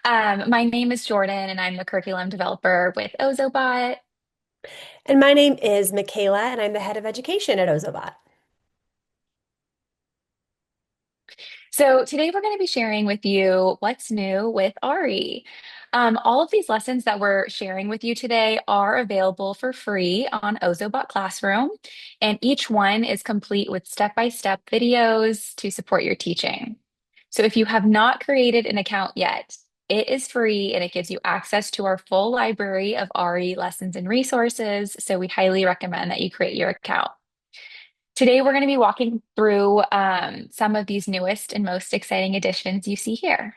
My name is Jordan, and I'm the curriculum developer with Ozobot. And my name is Michaela, and I'm the head of education at Ozobot. So today we're going to be sharing with you what's new with Ari. All of these lessons that we're sharing with you today are available for free on Ozobot Classroom, and each one is complete with step-by-step videos to support your teaching. So if you have not created an account yet, it is free and it gives you access to our full library of Ari lessons and resources. So we highly recommend that you create your account. Today, we're going to be walking through some of these newest and most exciting additions you see here.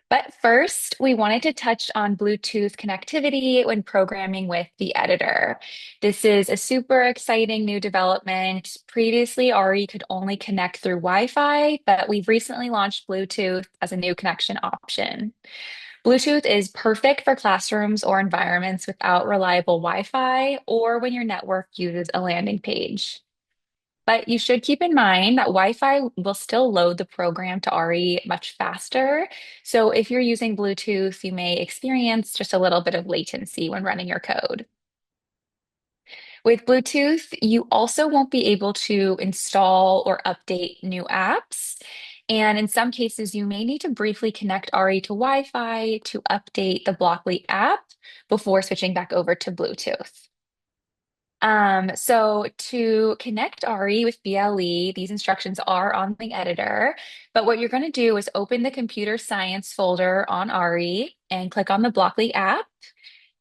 But first, we wanted to touch on Bluetooth connectivity when programming with the editor. This is a super exciting new development. Previously, Ari could only connect through Wi-Fi, but we've recently launched Bluetooth as a new connection option. Bluetooth is perfect for classrooms or environments without reliable Wi-Fi or when your network uses a landing page. But you should keep in mind that Wi-Fi will still load the program to RE much faster. So if you're using Bluetooth, you may experience just a little bit of latency when running your code. With Bluetooth, you also won't be able to install or update new apps. And in some cases, you may need to briefly connect RE to Wi-Fi to update the Blockly app before switching back over to Bluetooth. So to connect Ari with BLE, these instructions are on the editor, but what you're going to do is open the computer science folder on Ari and click on the Blockly app.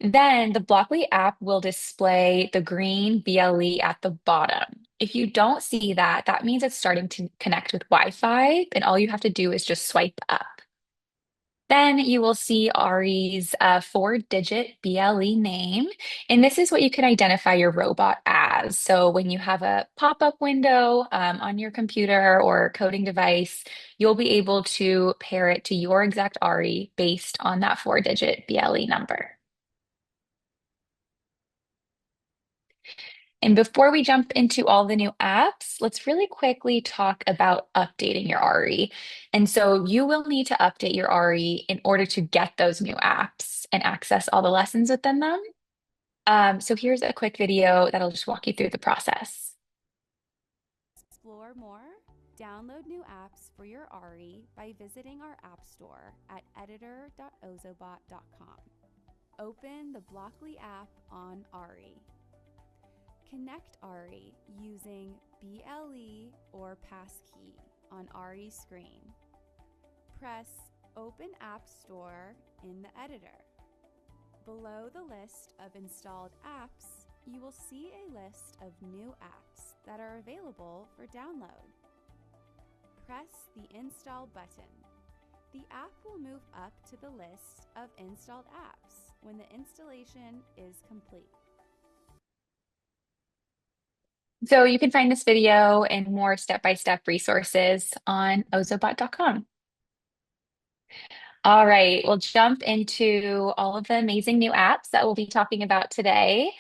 Then the Blockly app will display the green BLE at the bottom. If you don't see that, that means it's starting to connect with Wi-Fi, and all you have to do is just swipe up. Then you will see Ari's four-digit BLE name, and this is what you can identify your robot as. So when you have a pop-up window on your computer or coding device, you'll be able to pair it to your exact Ari based on that four-digit BLE number. And before we jump into all the new apps, let's really quickly talk about updating your RE. And so you will need to update your RE in order to get those new apps and access all the lessons within them. So here's a quick video that'll just walk you through the process. Explore more, download new apps for your Ari by visiting our App Store at editor.ozobot.com. Open the Blockly app on Ari. Connect Ari using BLE or Passkey on Ari's screen. Press Open App Store in the editor. Below the list of installed apps, you will see a list of new apps that are available for download. Press the Install button. The app will move up to the list of installed apps when the installation is complete. So you can find this video and more step-by-step resources on ozobot.com. All right, we'll jump into all of the amazing new apps that we'll be talking about today.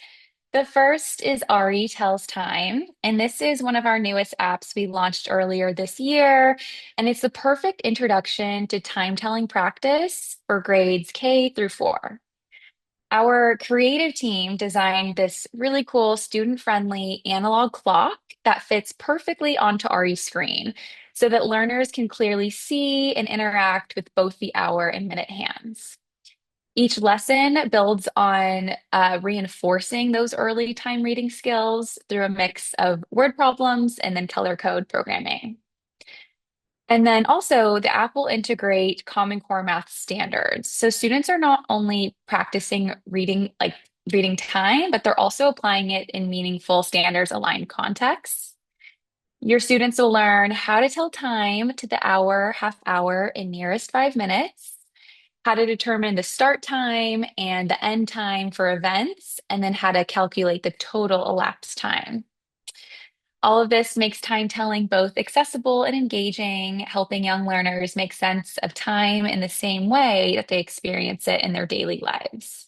The first is Ari Tells Time, and this is one of our newest apps we launched earlier this year, and it's the perfect introduction to time-telling practice for grades K through 4. Our creative team designed this really cool student-friendly analog clock that fits perfectly onto Ari's screen so that learners can clearly see and interact with both the hour and minute hands. Each lesson builds on reinforcing those early time reading skills through a mix of word problems and then color code programming. And then also, the app will integrate Common Core math standards. So students are not only practicing reading, like reading time, but they're also applying it in meaningful standards aligned contexts. Your students will learn how to tell time to the hour, half hour, and nearest 5 minutes, how to determine the start time and the end time for events, and then how to calculate the total elapsed time. All of this makes time telling both accessible and engaging, helping young learners make sense of time in the same way that they experience it in their daily lives.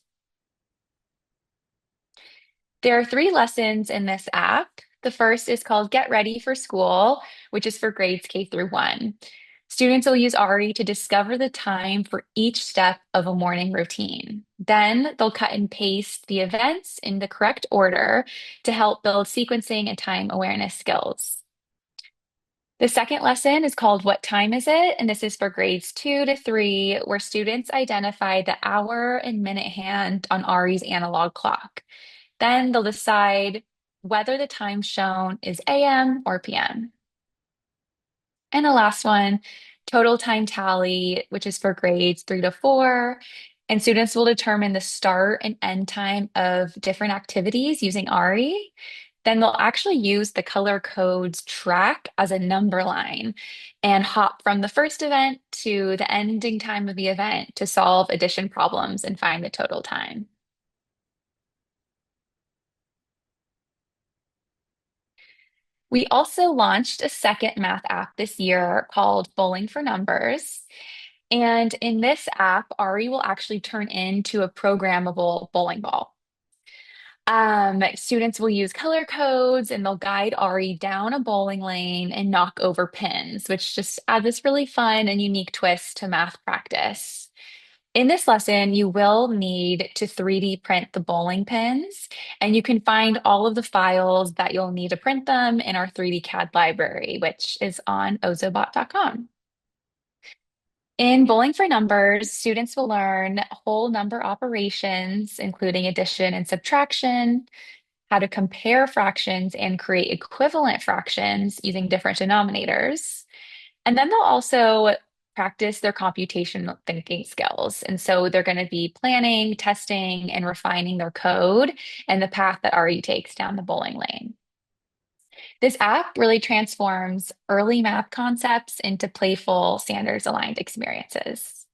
There are 3 lessons in this app. The first is called Get Ready for School, which is for grades K through 1. Students will use Ari to discover the time for each step of a morning routine. Then they'll cut and paste the events in the correct order to help build sequencing and time awareness skills. The second lesson is called What Time Is It? And this is for grades 2 to 3, where students identify the hour and minute hand on Ari's analog clock. Then they'll decide whether the time shown is AM or PM. And the last one, total time tally, which is for grades 3 to 4. And students will determine the start and end time of different activities using Ari. Then they'll actually use the color codes track as a number line and hop from the first event to the ending time of the event to solve addition problems and find the total time. We also launched a second math app this year called Bowling for Numbers. And in this app, Ari will actually turn into a programmable bowling ball. Students will use color codes and they'll guide Ari down a bowling lane and knock over pins, which just add this really fun and unique twist to math practice. In this lesson, you will need to 3D print the bowling pins, and you can find all of the files that you'll need to print them in our 3D CAD library, which is on ozobot.com. In Bowling for Numbers, students will learn whole number operations, including addition and subtraction, how to compare fractions and create equivalent fractions using different denominators. And then they'll also practice their computational thinking skills. And so they're going to be planning, testing, and refining their code and the path that Ari takes down the bowling lane. This app really transforms early math concepts into playful, standards-aligned experiences.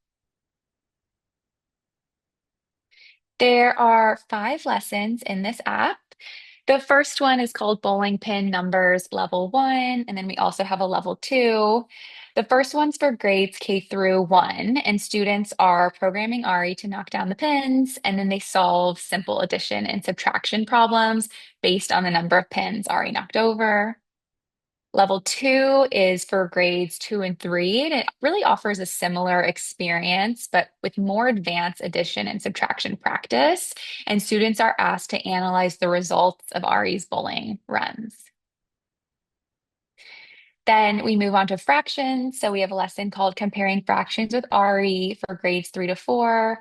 There are 5 lessons in this app. The first one is called Bowling Pin Numbers Level 1, and then we also have a Level 2. The first one's for grades K through 1, and students are programming Ari to knock down the pins, and then they solve simple addition and subtraction problems based on the number of pins Ari knocked over. Level 2 is for grades 2 and 3, and it really offers a similar experience, but with more advanced addition and subtraction practice. And students are asked to analyze the results of Ari's bowling runs. Then we move on to fractions. So we have a lesson called Comparing Fractions with Ari for grades 3 to 4.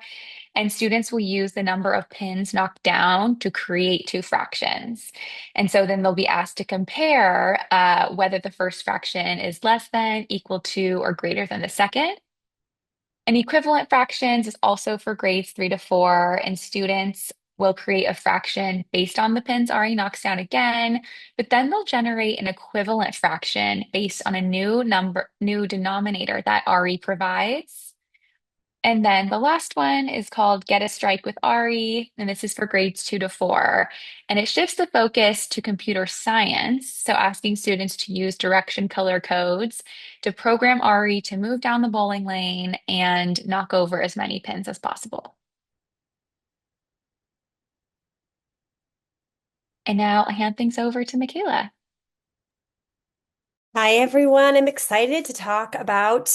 And students will use the number of pins knocked down to create 2 fractions. And so then they'll be asked to compare whether the first fraction is less than, equal to, or greater than the second. And equivalent fractions is also for grades 3 to 4, and students will create a fraction based on the pins Ari knocks down again, but then they'll generate an equivalent fraction based on a new denominator that Ari provides. And then the last one is called Get a Strike with Ari, and this is for grades 2 to 4. And it shifts the focus to computer science, so asking students to use direction color codes to program Ari to move down the bowling lane and knock over as many pins as possible. And now I hand things over to Michaela. Hi, everyone. I'm excited to talk about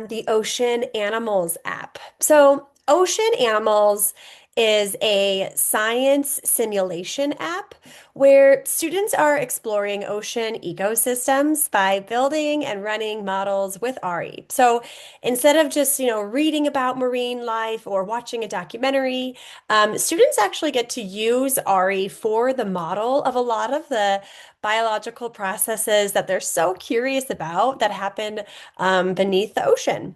the Ocean Animals app. So, Ocean Animals is a science simulation app where students are exploring ocean ecosystems by building and running models with Ari. So, instead of just, reading about marine life or watching a documentary, students actually get to use Ari for the model of a lot of the biological processes that they're so curious about that happen beneath the ocean.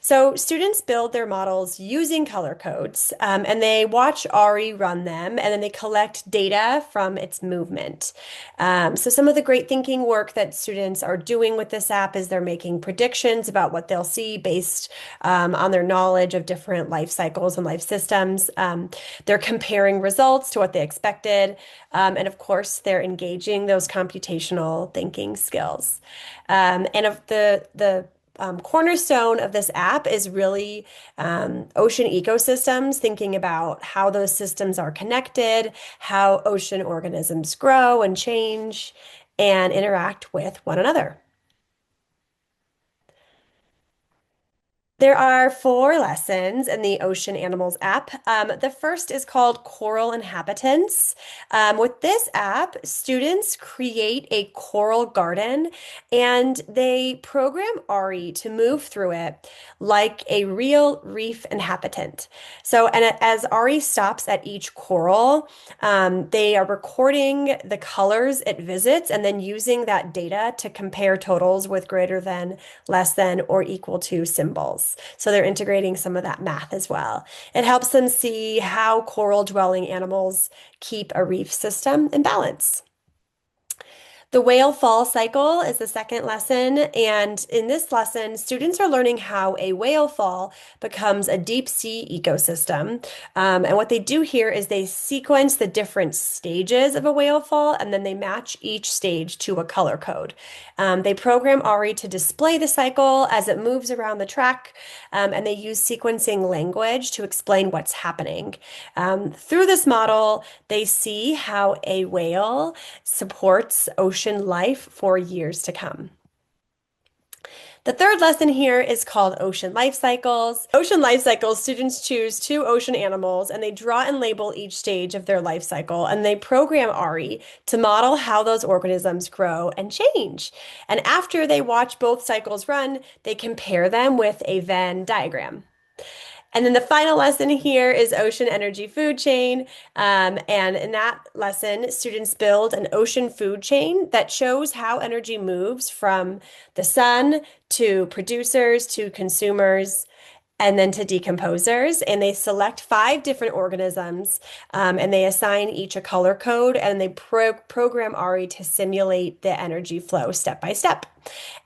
So students build their models using color codes, and they watch Ari run them, and then they collect data from its movement. So some of the great thinking work that students are doing with this app is they're making predictions about what they'll see based on their knowledge of different life cycles and life systems. They're comparing results to what they expected, and of course, they're engaging those computational thinking skills. And of the cornerstone of this app is really ocean ecosystems, thinking about how those systems are connected, how ocean organisms grow and change and interact with one another. There are four lessons in the Ocean Animals app. The first is called Coral Inhabitants. With this app, students create a coral garden and they program Ari to move through it like a real reef inhabitant. So, and as Ari stops at each coral, they are recording the colors it visits and then using that data to compare totals with greater than, less than, or equal to symbols. So they're integrating some of that math as well. It helps them see how coral dwelling animals keep a reef system in balance. The whale fall cycle is the second lesson, and in this lesson, students are learning how a whale fall becomes a deep sea ecosystem. And what they do here is they sequence the different stages of a whale fall, and then they match each stage to a color code. They program Ari to display the cycle as it moves around the track, and they use sequencing language to explain what's happening. Through this model, they see how a whale supports ocean life for years to come. The third lesson here is called Ocean Life Cycles. Ocean Life Cycles, students choose two ocean animals and they draw and label each stage of their life cycle and they program Ari to model how those organisms grow and change. And after they watch both cycles run, they compare them with a Venn diagram. And then the final lesson here is ocean energy food chain. And in that lesson, students build an ocean food chain that shows how energy moves from the sun to producers to consumers and then to decomposers. And they select five different organisms and they assign each a color code and they program Ari to simulate the energy flow step by step.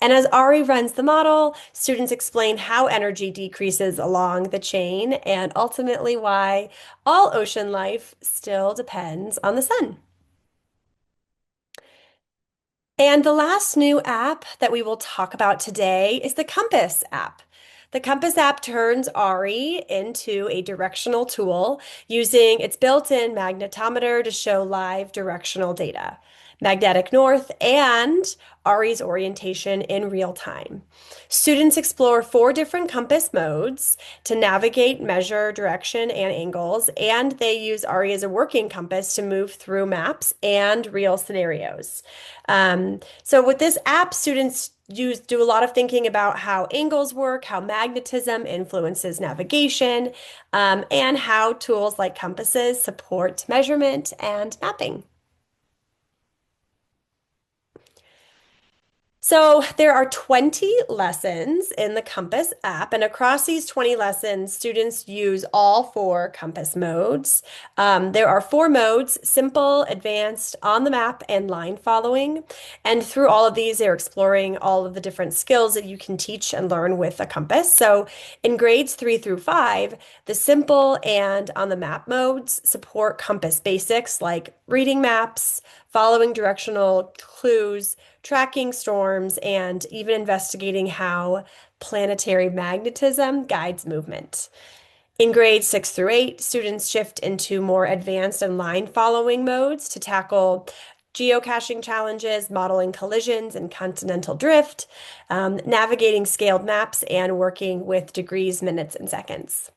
And as Ari runs the model, students explain how energy decreases along the chain and ultimately why all ocean life still depends on the sun. And the last new app that we will talk about today is the Compass app. The Compass app turns Ari into a directional tool using its built-in magnetometer to show live directional data, magnetic north, and Ari's orientation in real time. Students explore four different compass modes to navigate, measure direction and angles, and they use Ari as a working compass to move through maps and real scenarios. So with this app, students do a lot of thinking about how angles work, how magnetism influences navigation, and how tools like compasses support measurement and mapping. So there are 20 lessons in the Compass app, and across these 20 lessons, students use all four Compass modes. There are four modes: simple, advanced, on the map, and line following. And through all of these, they're exploring all of the different skills that you can teach and learn with a compass. So in grades 3 through 5, the simple and on the map modes support compass basics like reading maps, following directional clues, tracking storms, and even investigating how planetary magnetism guides movement. In grades 6 through 8, students shift into more advanced and line following modes to tackle geocaching challenges, modeling collisions and continental drift, navigating scaled maps, and working with degrees, minutes, and seconds.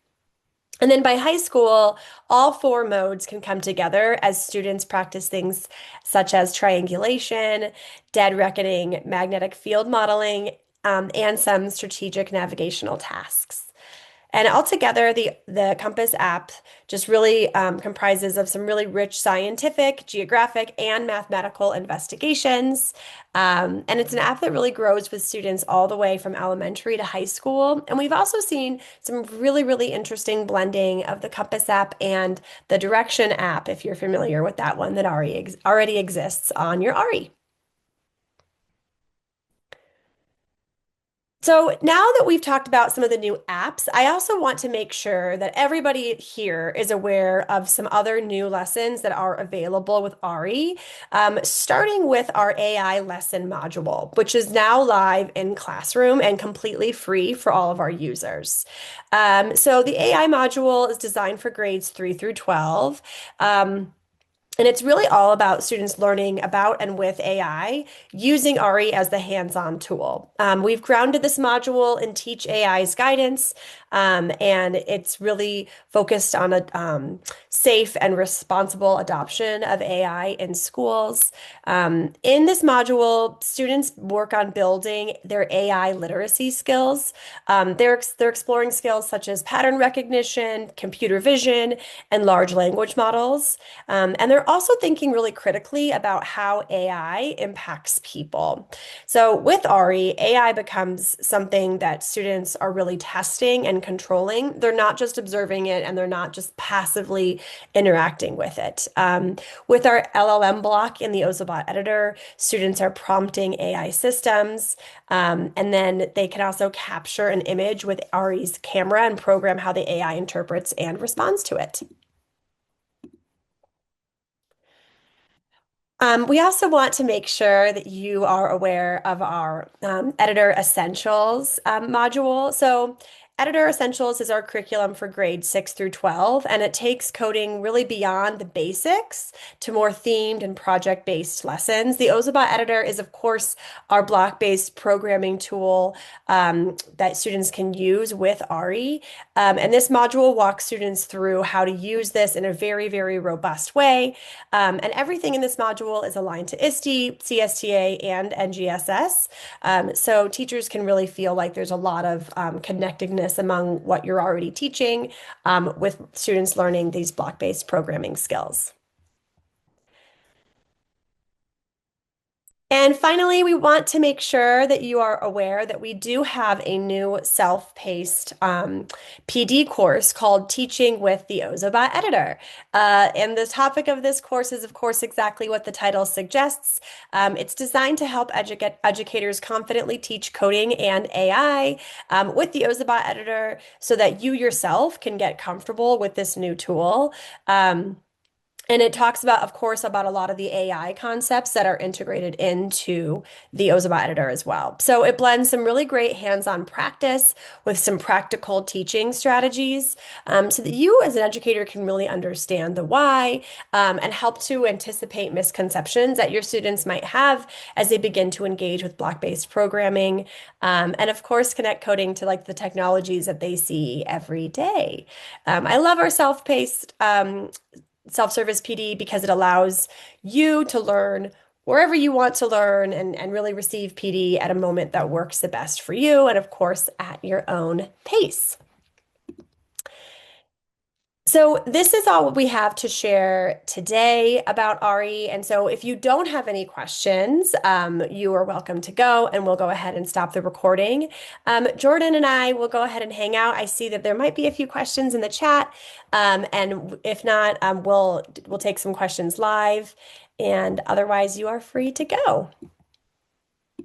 And then by high school, all four modes can come together as students practice things such as triangulation, dead reckoning, magnetic field modeling, and some strategic navigational tasks. And altogether, the Compass app just really comprises of some really rich scientific, geographic, and mathematical investigations. And it's an app that really grows with students all the way from elementary to high school. And we've also seen some really, really interesting blending of the Compass app and the Direction app, if you're familiar with that one that already exists on your Ari. So now that we've talked about some of the new apps, I also want to make sure that everybody here is aware of some other new lessons that are available with Ari, starting with our AI lesson module, which is now live in Classroom and completely free for all of our users. So the AI module is designed for grades 3 through 12. And it's really all about students learning about and with AI, using Ari as the hands-on tool. We've grounded this module in Teach AI's guidance, and it's really focused on a safe and responsible adoption of AI in schools. In this module, students work on building their AI literacy skills. They're exploring skills such as pattern recognition, computer vision, and large language models. And they're also thinking really critically about how AI impacts people. So with Ari, AI becomes something that students are really testing and controlling. They're not just observing it and they're not just passively interacting with it. With our LLM block in the Ozobot editor, students are prompting AI systems, and then they can also capture an image with Ari's camera and program how the AI interprets and responds to it. We also want to make sure that you are aware of our Editor Essentials module. So, Editor Essentials is our curriculum for grades 6 through 12, and it takes coding really beyond the basics to more themed and project-based lessons. The Ozobot Editor is, of course, our block-based programming tool that students can use with Ari. And this module walks students through how to use this in a very, very robust way. And everything in this module is aligned to ISTE, CSTA, and NGSS. So teachers can really feel like there's a lot of connectedness among what you're already teaching with students learning these block-based programming skills. And finally, we want to make sure that you are aware that we do have a new self-paced PD course called Teaching with the Ozobot Editor. And the topic of this course is, of course, exactly what the title suggests. It's designed to help educators confidently teach coding and AI with the Ozobot Editor so that you yourself can get comfortable with this new tool. And it talks about, of course, about a lot of the AI concepts that are integrated into the Ozobot editor as well. So it blends some really great hands-on practice with some practical teaching strategies, so that you as an educator can really understand the why, and help to anticipate misconceptions that your students might have as they begin to engage with block-based programming, and of course, connect coding to like the technologies that they see every day. I love our self-paced self-service PD because it allows you to learn wherever you want to learn and really receive PD at a moment that works the best for you, and of course, at your own pace. So this is all we have to share today about Ari. And so if you don't have any questions, you are welcome to go, and we'll go ahead and stop the recording. Jordan and I will go ahead and hang out. I see that there might be a few questions in the chat. And if not, we'll take some questions live, and otherwise you are free to go.